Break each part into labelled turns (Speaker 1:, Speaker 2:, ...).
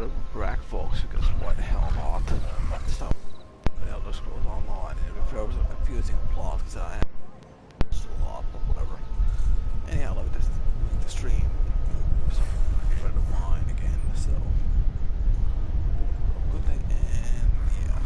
Speaker 1: the black folks because why the hell not? So, the Elder Scrolls Online, and if there was a confusing plot, because I have a lot, but whatever. Anyhow, let me just make the stream. So, I can try to mine again, so. Good thing, and yeah.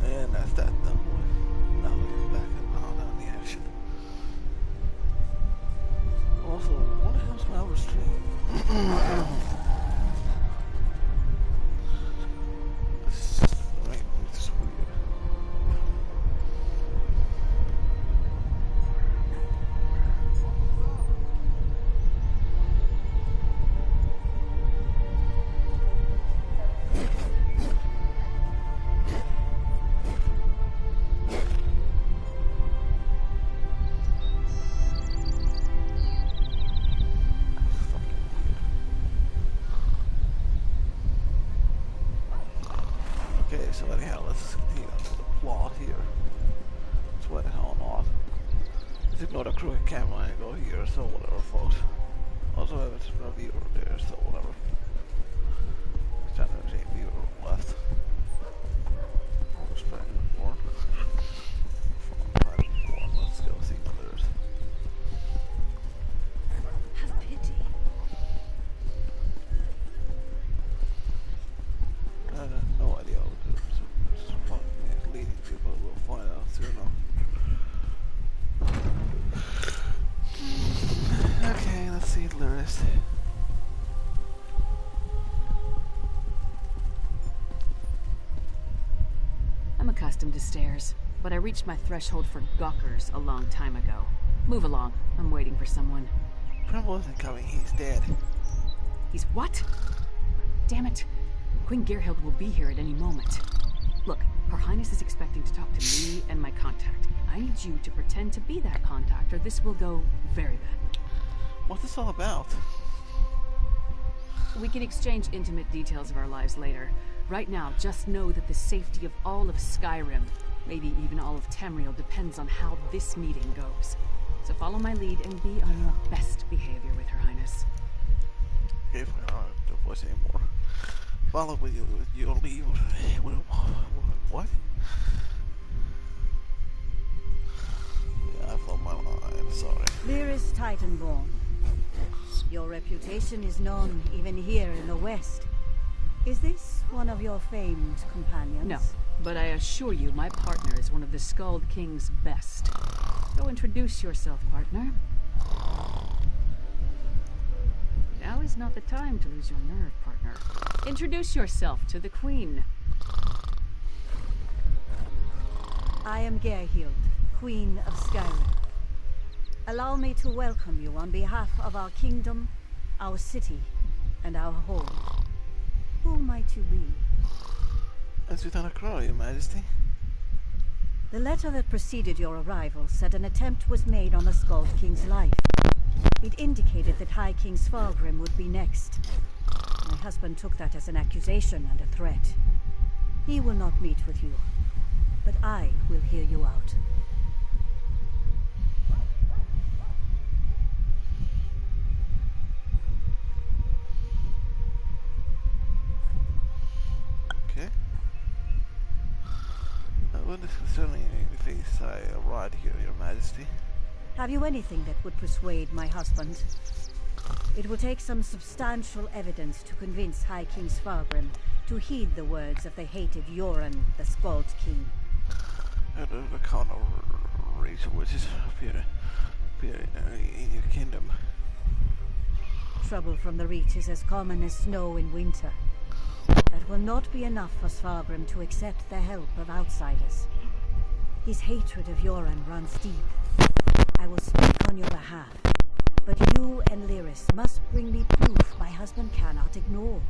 Speaker 1: And that's that done with. Now we're back on the action. Also, what the hell's my other stream? This is weird. Okay, so anyhow, let's continue on with the plot here. It's why the hell not. Let's ignore the crooked camera and go here, so whatever, folks. Also have a viewer there, so whatever. There's a viewer left. Let's go see what there's.
Speaker 2: Have pity.
Speaker 1: I have no idea what to do, so just leading people, we'll find out soon enough. Okay, let's see Lyris.
Speaker 2: I'm accustomed to stairs, but I reached my threshold for gawkers a long time ago. Move along. I'm waiting for someone.
Speaker 1: Prim wasn't coming, he's dead.
Speaker 2: He's what? Damn it. Queen Gerhild will be here at any moment. Look, Her Highness is expecting to talk to me and my contact. I need you to pretend to be that contact, or this will go very bad.
Speaker 1: What's this all about?
Speaker 2: We can exchange intimate details of our lives later. Right now, just know that the safety of all of Skyrim, maybe even all of Tamriel, depends on how this meeting goes. So follow my lead and be on your best behavior with Her Highness.
Speaker 1: Okay, fine, I don't have to voice anymore. Follow with your leave. What? Yeah, I followed my line, sorry.
Speaker 3: Lyris Titanborn. Your reputation is known even here in the West. Is this one of your famed companions?
Speaker 2: No, but I assure you my partner is one of the Skald King's best. Go introduce yourself, partner. Now is not the time to lose your nerve, partner. Introduce yourself to the Queen.
Speaker 3: I am Gerhild, Queen of Skyrim. Allow me to welcome you on behalf of our kingdom, our city, and our home. Who might you be?
Speaker 1: As we done a Your Majesty.
Speaker 3: The letter that preceded your arrival said an attempt was made on the Skald King's life. It indicated that High King Svalgrim would be next. My husband took that as an accusation and a threat. He will not meet with you, but I will hear you out.
Speaker 1: Okay. What is concerning anything I arrived here, Your Majesty?
Speaker 3: Have you anything that would persuade my husband? It will take some substantial evidence to convince High King Svalgrim to heed the words of the hated Yoren, the Skald King.
Speaker 1: The kind of racial witches appear in your kingdom.
Speaker 3: Trouble from the Reach is as common as snow in winter. That will not be enough for Svalgrim to accept the help of outsiders. His hatred of Yoren runs deep. I will speak on your behalf, but you and Lyris must bring me proof my husband cannot ignore.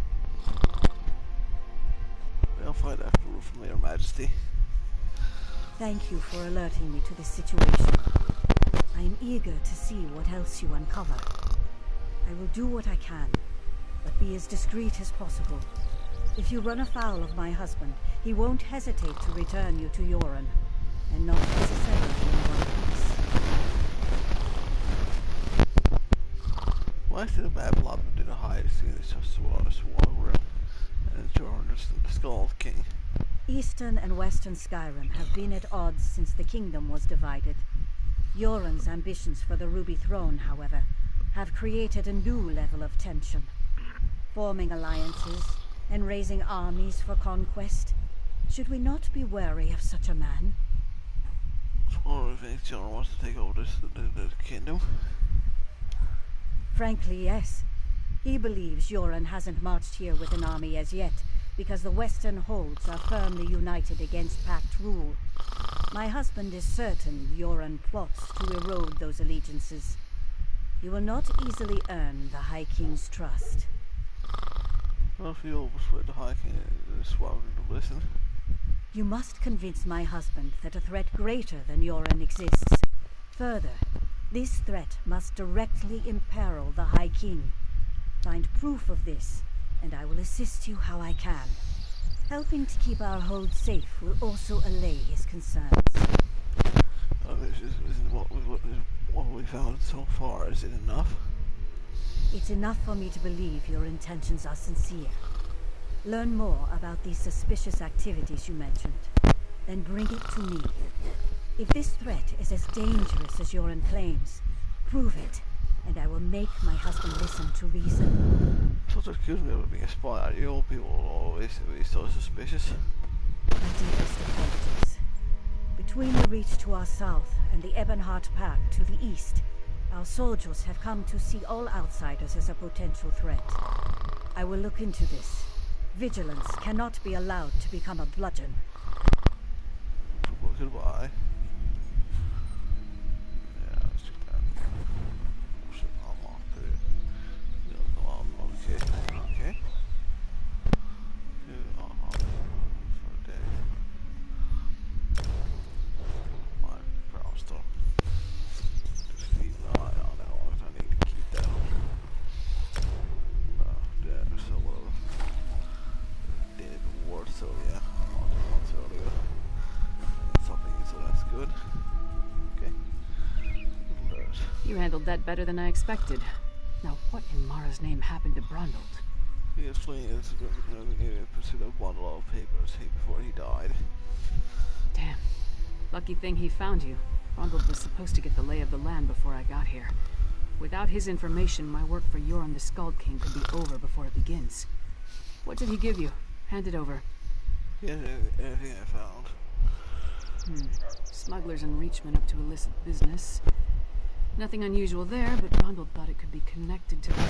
Speaker 1: I'll find that proof from Your Majesty.
Speaker 3: Thank you for alerting me to this situation. I am eager to see what else you uncover. I will do what I can, but be as discreet as possible. If you run afoul of my husband, he won't hesitate to return you to Yoren, and not necessarily in one piece.
Speaker 1: Why is it a bad blood did a hide seeing this Skyrim and Jordan the Skull King?
Speaker 3: Eastern and Western Skyrim have been at odds since the kingdom was divided. Yoren's ambitions for the Ruby Throne, however, have created a new level of tension. Forming alliances and raising armies for conquest. Should we not be wary of such a man?
Speaker 1: Or do you think Jordan wants to take over the kingdom?
Speaker 3: Frankly, yes. He believes Yoren hasn't marched here with an army as yet, because the Western holds are firmly united against Pact rule. My husband is certain Yoren plots to erode those allegiances. He will not easily earn the High King's trust.
Speaker 1: Well, if you all persuade the High King and Swaggrim to listen.
Speaker 3: You must convince my husband that a threat greater than Yoren exists. Further, this threat must directly imperil the High King. Find proof of this, and I will assist you how I can. Helping to keep our hold safe will also allay his concerns.
Speaker 1: This isn't what we found so far. Is it enough?
Speaker 3: It's enough for me to believe your intentions are sincere. Learn more about these suspicious activities you mentioned, then bring it to me. If this threat is as dangerous as Yoren claims, prove it, and I will make my husband listen to reason.
Speaker 1: So to accuse me of being a spy, you old people will always be so suspicious.
Speaker 3: My deepest apologies. Between the Reach to our south and the Ebonheart Pack to the east, our soldiers have come to see all outsiders as a potential threat. I will look into this. Vigilance cannot be allowed to become a bludgeon.
Speaker 1: Well, goodbye. Yeah, let's do that. Should unlock it. Yeah, no, okay. Okay. Unlock for the day. My brown stuff. Just keep an eye on that one. I need to keep that. Yeah, so whatever. David Ward, so yeah, I'll do once earlier. Something, so that's good. Okay.
Speaker 2: You handled that better than I expected. Now, what in Mara's name happened to Brundled?
Speaker 1: He was fleeing in pursuit of a bundle of papers before he died.
Speaker 2: Damn. Lucky thing he found you. Brundled was supposed to get the lay of the land before I got here. Without his information, my work for Yoren the Skald King could be over before it begins. What did he give you? Hand it over.
Speaker 1: Yeah, everything I found.
Speaker 2: Smugglers and Reachmen up to illicit business. Nothing unusual there, but Brundled thought it could be connected to the...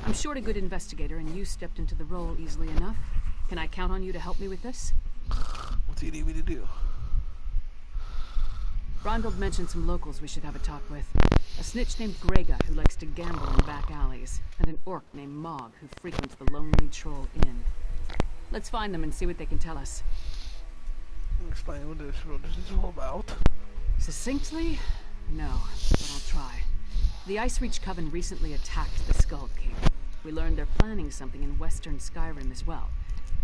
Speaker 2: I'm short a good investigator, and you stepped into the role easily enough. Can I count on you to help me with this?
Speaker 1: What do you need me to do?
Speaker 2: Brundled mentioned some locals we should have a talk with. A snitch named Grega, who likes to gamble in back alleys, and an orc named Mog, who frequents the Lonely Troll Inn. Let's find them and see what they can tell us.
Speaker 1: Explain what this is all about.
Speaker 2: Succinctly? No, but I'll try. The Ice Reach Coven recently attacked the Skald King. We learned they're planning something in Western Skyrim as well,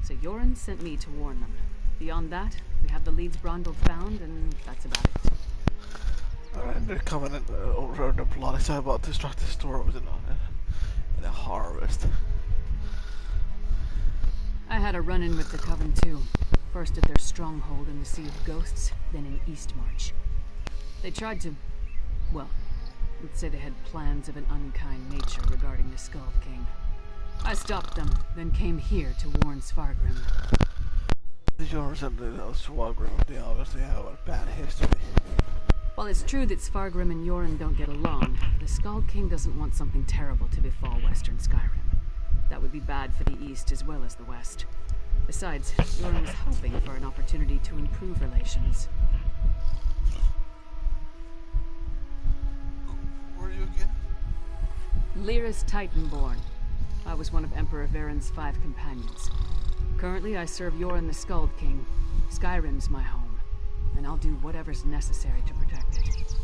Speaker 2: so Yoren sent me to warn them. Beyond that, we have the leads Brundled found, and that's about it.
Speaker 1: Alright, they're coming in over the plot. It's about to distract the store with in a harvest.
Speaker 2: I had a run-in with the Coven too. First at their stronghold in the Sea of Ghosts, then in Eastmarch. They tried to... well, let's say they had plans of an unkind nature regarding the Skald King. I stopped them, then came here to warn Svargrim.
Speaker 1: Did you understand that Swaggrim, they obviously have a bad history.
Speaker 2: While it's true that Svargrim and Yoren don't get along, the Skald King doesn't want something terrible to befall Western Skyrim. That would be bad for the East as well as the West. Besides, Yoren was hoping for an opportunity to improve relations.
Speaker 1: Who are you again?
Speaker 2: Lyra's Titanborn. I was one of Emperor Varen's 5 companions. Currently, I serve Yoren the Skald King. Skyrim's my home. and I'll do whatever's necessary to protect it.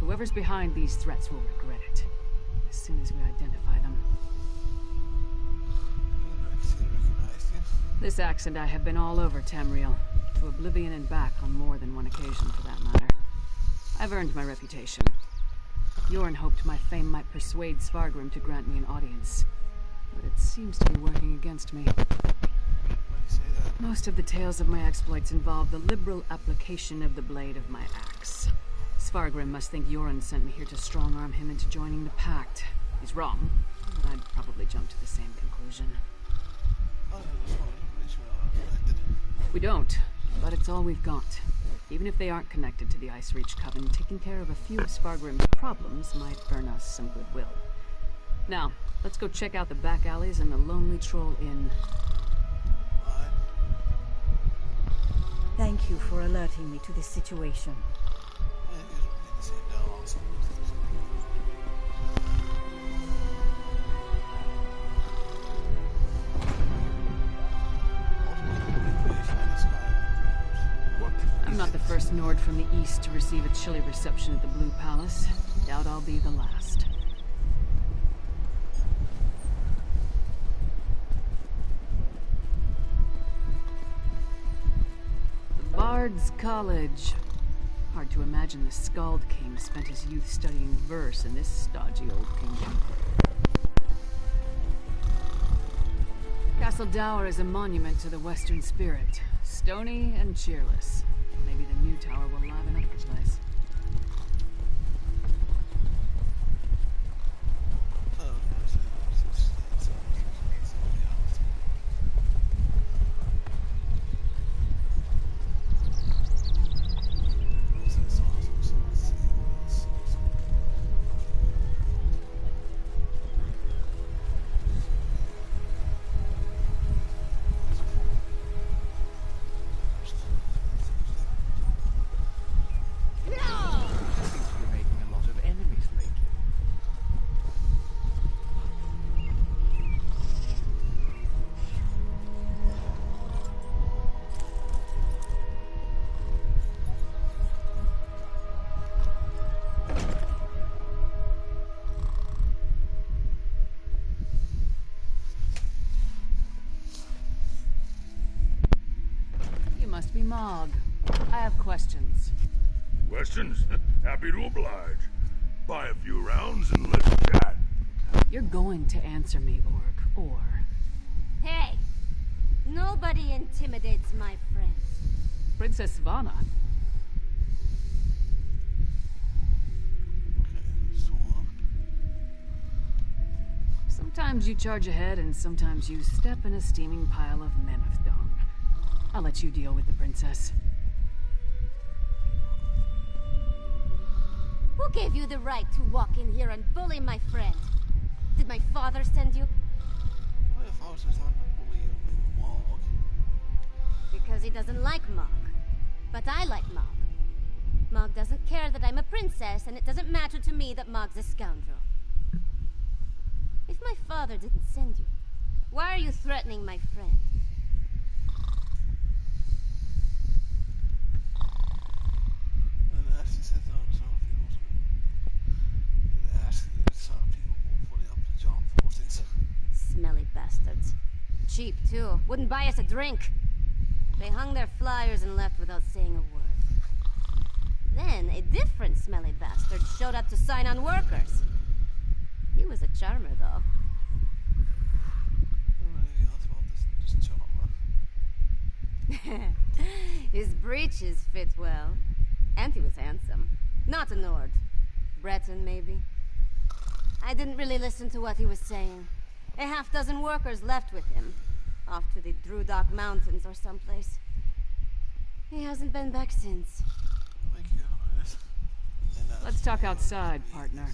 Speaker 2: Whoever's behind these threats will regret it, as soon as we identify them. This axe and I have been all over Tamriel, to oblivion and back on more than one occasion for that matter. I've earned my reputation. Yorn hoped my fame might persuade Svargrim to grant me an audience, but it seems to be working against me. Most of the tales of my exploits involve the liberal application of the blade of my axe. Svargrim must think Yoren sent me here to strong-arm him into joining the Pact. He's wrong, but I'd probably jump to the same conclusion. We don't, but it's all we've got. Even if they aren't connected to the Icereach Coven, taking care of a few of Svargrim's problems might earn us some goodwill. Now, let's go check out the back alleys and the Lonely Troll Inn.
Speaker 3: Thank you for alerting me to this situation.
Speaker 2: I'm not the first Nord from the east to receive a chilly reception at the Blue Palace. Doubt I'll be the last. The Bard's College. Hard to imagine the Skald King spent his youth studying verse in this stodgy old kingdom. Castle Dower is a monument to the Western spirit. Stony and cheerless. Maybe the new tower will liven up the place. Must be Mog. I have questions.
Speaker 4: Questions? Happy to oblige. Buy a few rounds and let's chat.
Speaker 2: You're going to answer me, Orc, or...
Speaker 5: Hey! Nobody intimidates my friends.
Speaker 2: Princess Svana. Sometimes you charge ahead, and sometimes you step in a steaming pile of mammoth dung. I'll let you deal with the princess.
Speaker 5: Who gave you the right to walk in here and bully my friend? Did my father send you?
Speaker 1: My father's not bullying Mog.
Speaker 5: Because he doesn't like Mog. But I like Mog. Mog doesn't care that I'm a princess, and it doesn't matter to me that Mog's a scoundrel. If my father didn't send you, why are you threatening my friend? Smelly bastards. Cheap, too. Wouldn't buy us a drink. They hung their flyers and left without saying a word. Then, a different smelly bastard showed up to sign on workers. He was a charmer, though. His breeches fit well. And he was handsome. Not a Nord. Breton, maybe. I didn't really listen to what he was saying. A half-dozen workers left with him. Off to the Drudok Mountains or someplace. He hasn't been back since.
Speaker 2: Let's talk outside, partner.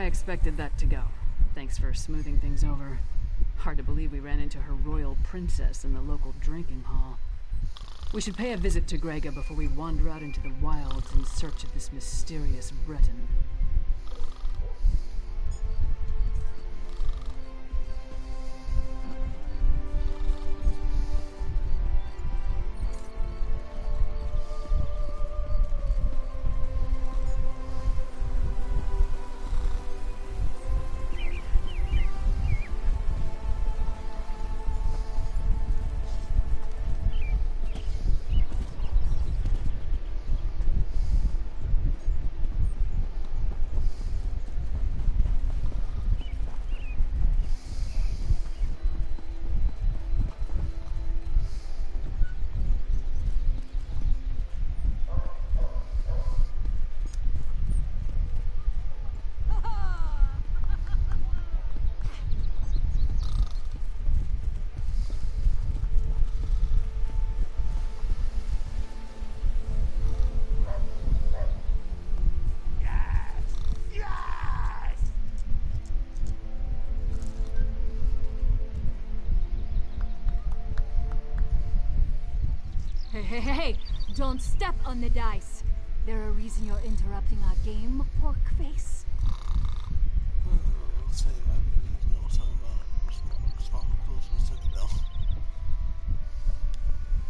Speaker 2: I expected that to go. Thanks for smoothing things over. Hard to believe we ran into her royal princess in the local drinking hall. We should pay a visit to Grega before we wander out into the wilds in search of this mysterious Breton.
Speaker 6: Hey, don't step on the dice. There a reason you're interrupting our game, pork face?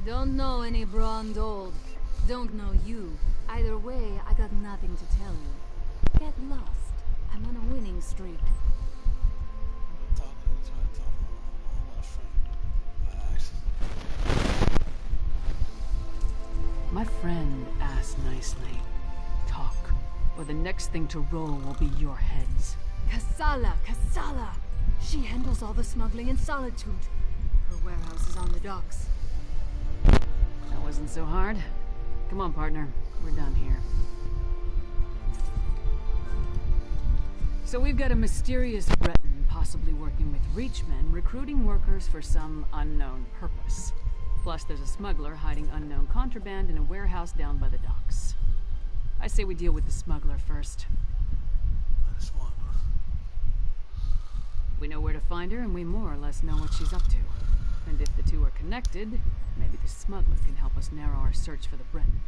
Speaker 6: Don't know any Brond old. Don't know you. Either way, I got nothing to tell you. Get lost. I'm on a winning streak.
Speaker 2: My friend asked nicely. Talk, or the next thing to roll will be your heads.
Speaker 6: Kasala! She handles all the smuggling in Solitude. Her warehouse is on the docks.
Speaker 2: That wasn't so hard. Come on, partner. We're done here. So we've got a mysterious Breton possibly working with Reachmen, recruiting workers for some unknown purpose. Plus, there's a smuggler hiding unknown contraband in a warehouse down by the docks. I say we deal with the smuggler first. We know where to find her, and we more or less know what she's up to. And if the two are connected, maybe the smuggler can help us narrow our search for the Breton.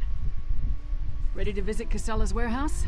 Speaker 2: Ready to visit Casella's warehouse?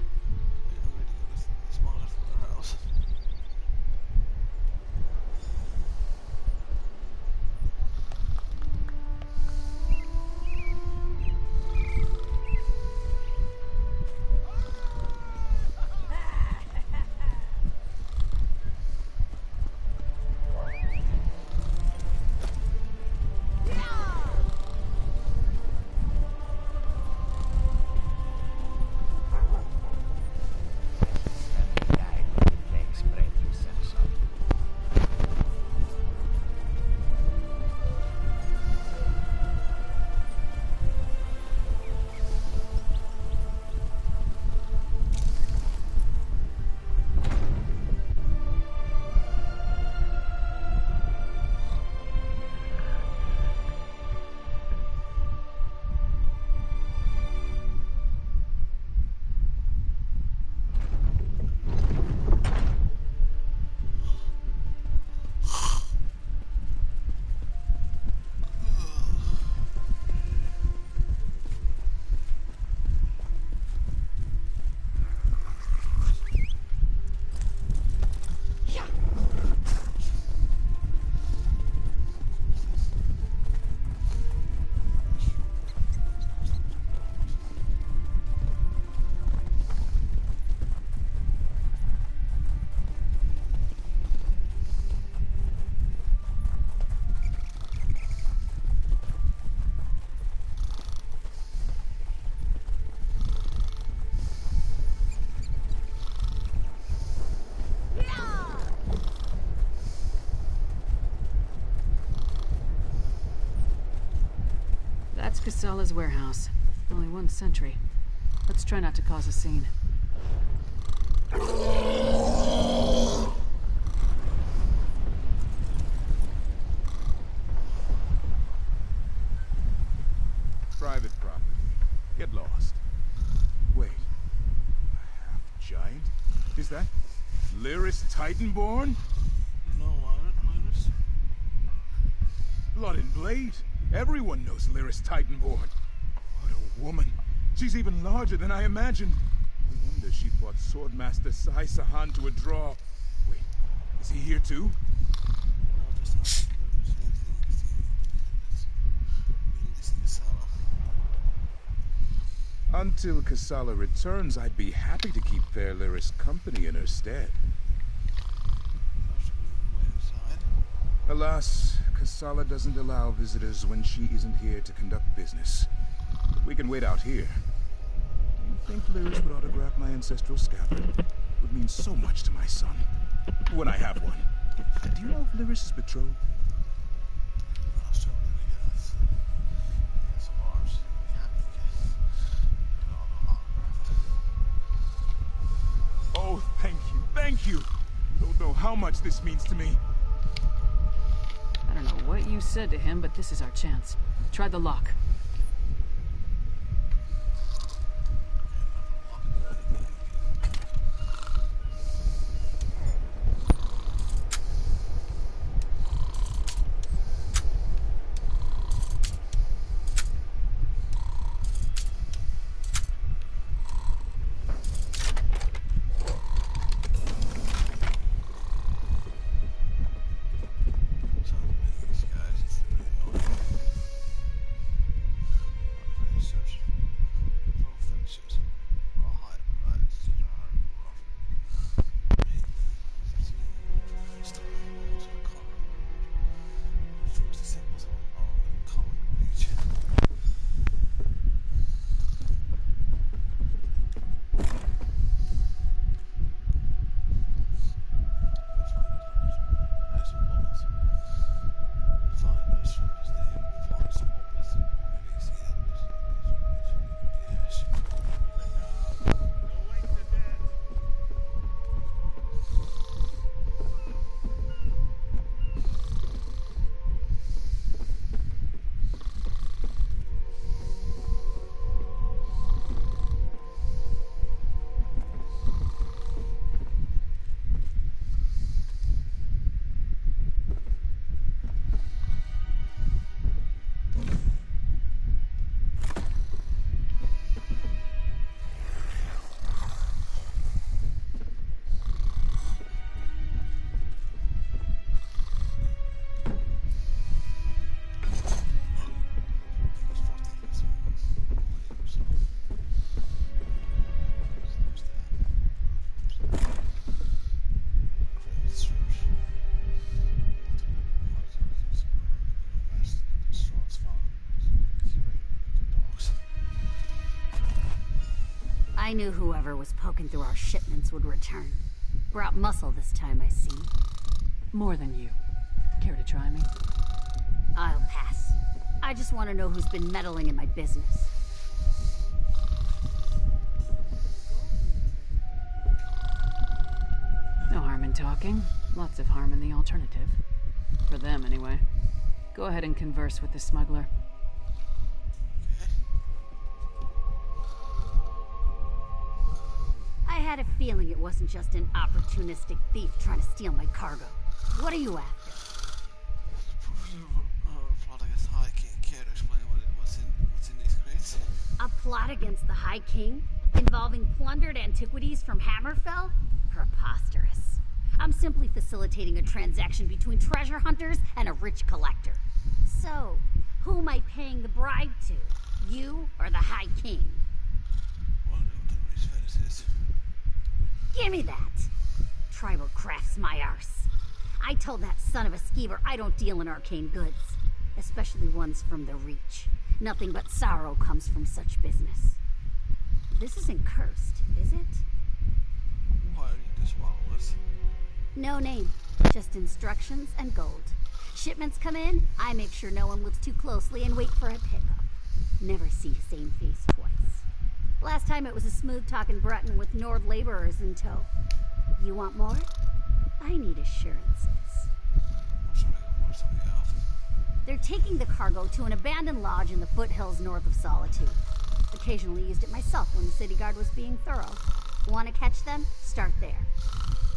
Speaker 2: That's Casella's warehouse. Only one sentry. Let's try not to cause a scene.
Speaker 7: Private property. Get lost. Wait. A half giant? Is that
Speaker 4: Lyris Titanborn?
Speaker 1: No, Linus.
Speaker 4: Blood and Blade. Everyone knows Lyris Titanborn. What a woman. She's even larger than I imagined. No wonder she fought Swordmaster Sai Sahan to a draw. Wait, is he here too? Until Kasala returns, I'd be happy to keep fair Lyris company in her stead. Alas, Kasala doesn't allow visitors when she isn't here to conduct business. We can wait out here. Do you think Lyris would autograph my ancestral scabbard? It would mean so much to my son. When I have one. Do you know if Lyris is betrothed? Oh, thank you, thank you! You don't know how much this means to me.
Speaker 2: I don't know what you said to him, but this is our chance. Try the lock.
Speaker 8: I knew whoever was poking through our shipments would return. Brought muscle this time, I see.
Speaker 2: More than you. Care to try me?
Speaker 8: I'll pass. I just want to know who's been meddling in my business.
Speaker 2: No harm in talking. Lots of harm in the alternative. For them, anyway. Go ahead and converse with the smuggler.
Speaker 8: I had a feeling it wasn't just an opportunistic thief trying to steal my cargo. What are you after?
Speaker 1: Plot against High King. Care to explain what's in these crates?
Speaker 8: A plot against the High King? Involving plundered antiquities from Hammerfell? Preposterous. I'm simply facilitating a transaction between treasure hunters and a rich collector. So, who am I paying the bribe to? You or the High King?
Speaker 1: What do the race fetishes?
Speaker 8: Give me that! Tribal craft's my arse. I told that son of a skeever I don't deal in arcane goods. Especially ones from the Reach. Nothing but sorrow comes from such business. This isn't cursed, is it?
Speaker 1: Why are you this walrus?
Speaker 8: No name. Just instructions and gold. Shipments come in, I make sure no one looks too closely and wait for a pickup. Never see the same face twice. Last time it was a smooth-talking Breton with Nord laborers in tow. You want more? I need assurances.
Speaker 1: I'm sorry, what's on the off?
Speaker 8: They're taking the cargo to an abandoned lodge in the foothills north of Solitude. Occasionally used it myself when the city guard was being thorough. Want to catch them? Start there.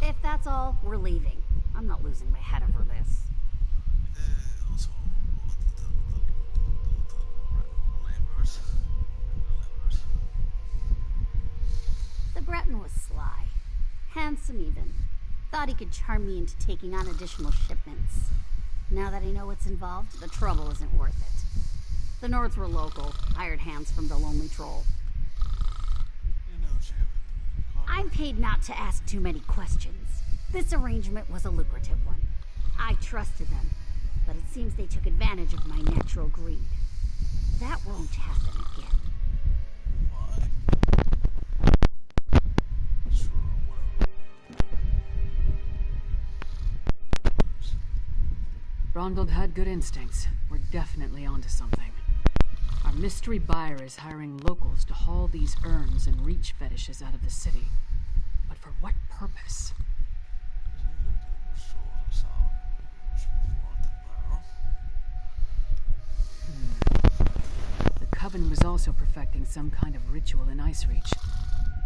Speaker 8: If that's all, we're leaving. I'm not losing my head over this. The Breton was sly. Handsome even. Thought he could charm me into taking on additional shipments. Now that I know what's involved, the trouble isn't worth it. The Nords were local, hired hands from the Lonely Troll. I'm paid not to ask too many questions. This arrangement was a lucrative one. I trusted them, but it seems they took advantage of my natural greed. That won't happen again.
Speaker 2: Ronald had good instincts. We're definitely onto something. Our mystery buyer is hiring locals to haul these urns and reach fetishes out of the city. But for what purpose? The Coven was also perfecting some kind of ritual in Ice Reach.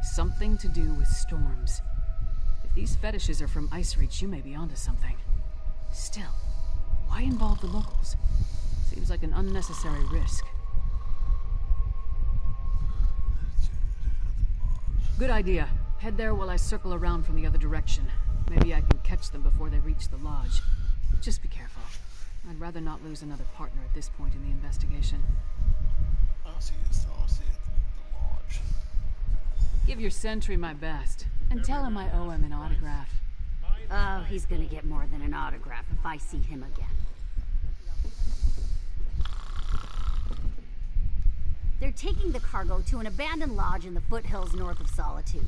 Speaker 2: Something to do with storms. If these fetishes are from Ice Reach, you may be onto something. Still, why involve the locals? Seems like an unnecessary risk. Good idea. Head there while I circle around from the other direction. Maybe I can catch them before they reach the lodge. Just be careful. I'd rather not lose another partner at this point in the investigation.
Speaker 1: I'll see it at the lodge.
Speaker 2: Give your sentry my best, and tell him I owe him an autograph.
Speaker 8: Oh, he's gonna get more than an autograph if I see him again. They're taking the cargo to an abandoned lodge in the foothills north of Solitude.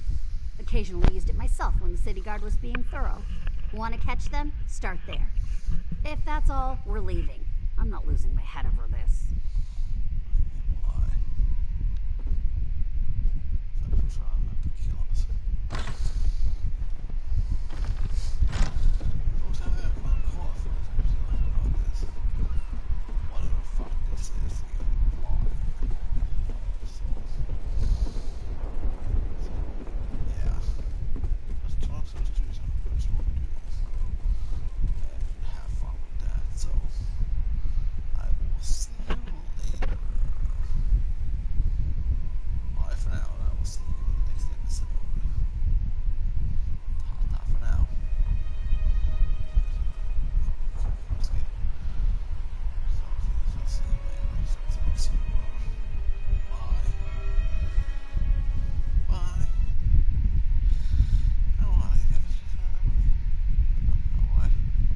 Speaker 8: Occasionally used it myself when the city guard was being thorough. Want to catch them? Start there. If that's all, we're leaving. I'm not losing my head over this.